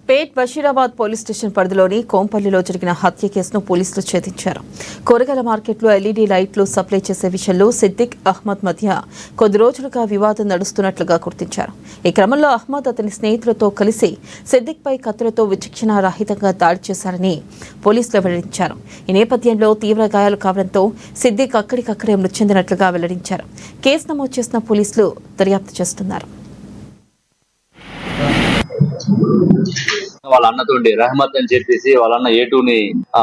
పేట్ Basheerabad police station పరిధిలోని కోంపల్లిలో జరిగిన హత్య కేసును పోలీసులు ఛేదించారు. కూరగాయల మార్కెట్లో ఎల్ఈడీ లైట్లు సప్లై చేసే విషయంలో సిద్దిక్ అహ్మద్ మధ్య కొద్ది రోజులుగా వివాదం నడుస్తున్నట్లుగా గుర్తించారు. ఈ క్రమంలో అహ్మద్ అతని స్నేహితులతో కలిసి సిద్దిక్ పై కత్తులతో విచక్షణారహితంగా దాడి చేశారని పోలీసులు వెల్లడించారు. ఈ నేపథ్యంలో తీవ్ర గాయాలు కావడంతో సిద్దిక్ అక్కడికక్కడే మృతి చెందినట్లుగా వెల్లడించారు. కేసు నమోదు చేసిన పోలీసులు దర్యాప్తు చేస్తున్నారు. వాళ్ళ అన్నతో రహమత్ అని చెప్పేసి వాళ్ళ అన్న ఏటూని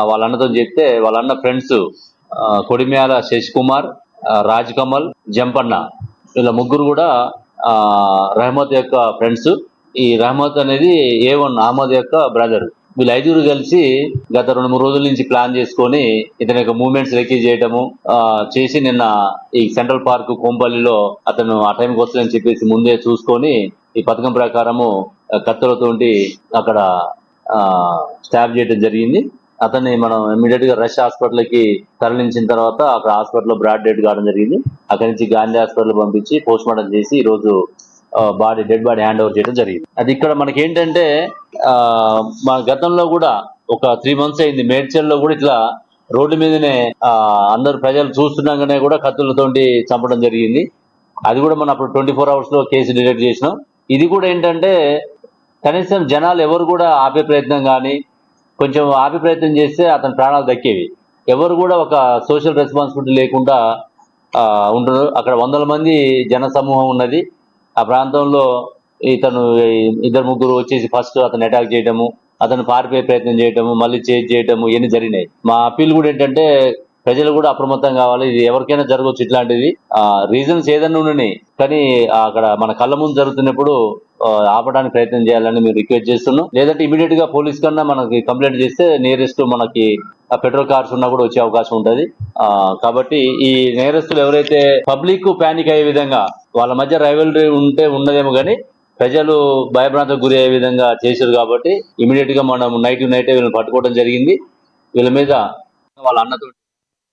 వాళ్ళ అన్నతో చెప్తే వాళ్ళ అన్న ఫ్రెండ్స్ కొడిమ్యాల శశి కుమార్, రాజ్ కమల్, జంపన్న వీళ్ళ ముగ్గురు కూడా రహమత్ యొక్క ఫ్రెండ్స్. ఈ రహమత్ అనేది A1 అహ్మద్ యొక్క బ్రదర్. వీళ్ళు 5 కలిసి గత 2-3 రోజుల నుంచి ప్లాన్ చేసుకొని ఇతని యొక్క మూవ్మెంట్స్ రెక్కీ చేయటము చేసి నిన్న ఈ సెంట్రల్ పార్క్ కోంపల్లిలో అతను ఆ టైంకి వస్తుందని చెప్పేసి ముందే చూసుకొని ఈ పథకం ప్రకారము కత్తులతోటి అక్కడ స్టాబ్ చేయడం జరిగింది. అతన్ని మనం ఇమీడియట్ గా రష్ హాస్పిటల్ కి తరలించిన తర్వాత అక్కడ హాస్పిటల్లో బ్రాడ్ డెడ్ కావడం జరిగింది. అక్కడి నుంచి గాంధీ హాస్పిటల్ పంపించి పోస్ట్ మార్టం చేసి ఈ రోజు డెడ్ బాడీ హ్యాండ్ ఓవర్ చేయడం జరిగింది. అది ఇక్కడ మనకి ఏంటంటే మా గతంలో కూడా ఒక 3 months అయింది, మేడ్చల్లో కూడా ఇట్లా రోడ్డు మీదనే అందరు ప్రజలు చూస్తుండగానే కూడా కత్తులతోటి చంపడం జరిగింది. అది కూడా మనం అప్పుడు 24 hours లో కేసు డిటెక్ట్ చేసినాం. ఇది కూడా ఏంటంటే కనీసం జనాలు ఎవరు కూడా ఆపే ప్రయత్నం కానీ కొంచెం ఆపే ప్రయత్నం చేస్తే అతని ప్రాణాలు దక్కేవి. ఎవరు కూడా ఒక సోషల్ రెస్పాన్సిబిలిటీ లేకుండా ఉంటారు. అక్కడ 100 మంది జన సమూహం ఉన్నది. ఆ ప్రాంతంలో ఇతను 2-3 వచ్చేసి ఫస్ట్ అతను అటాక్ చేయడము, అతను పారిపోయే ప్రయత్నం చేయడము, మళ్ళీ చేజ్ చేయడము ఇవన్నీ జరిగినాయి. మా అప్పీల్ కూడా ఏంటంటే ప్రజలు కూడా అప్రమత్తం కావాలి. ఇది ఎవరికైనా జరగవచ్చు ఇట్లాంటిది. రీజన్స్ ఏదన్నా ఉన్నాయి కానీ అక్కడ మన కళ్ళ ముందు జరుగుతున్నప్పుడు ఆపడానికి ప్రయత్నం చేయాలని మేము రిక్వెస్ట్ చేస్తున్నాం. లేదంటే ఇమీడియట్ గా పోలీస్ కన్నా మనకి కంప్లైంట్ చేస్తే నియరెస్ట్ మనకి పెట్రోల్ కార్స్ ఉన్నా కూడా వచ్చే అవకాశం ఉంటది. కాబట్టి ఈ నేరస్తులు ఎవరైతే పబ్లిక్ పానిక్ అయ్యే విధంగా వాళ్ళ మధ్య రైవల్రీ ఉన్నదేమో కానీ ప్రజలు భయభ్రాంతకు గురి అయ్యే విధంగా చేశారు. కాబట్టి ఇమీడియట్ గా మనం నైట్ వీళ్ళని పట్టుకోవడం జరిగింది. వీళ్ళ మీద వాళ్ళ అన్నతో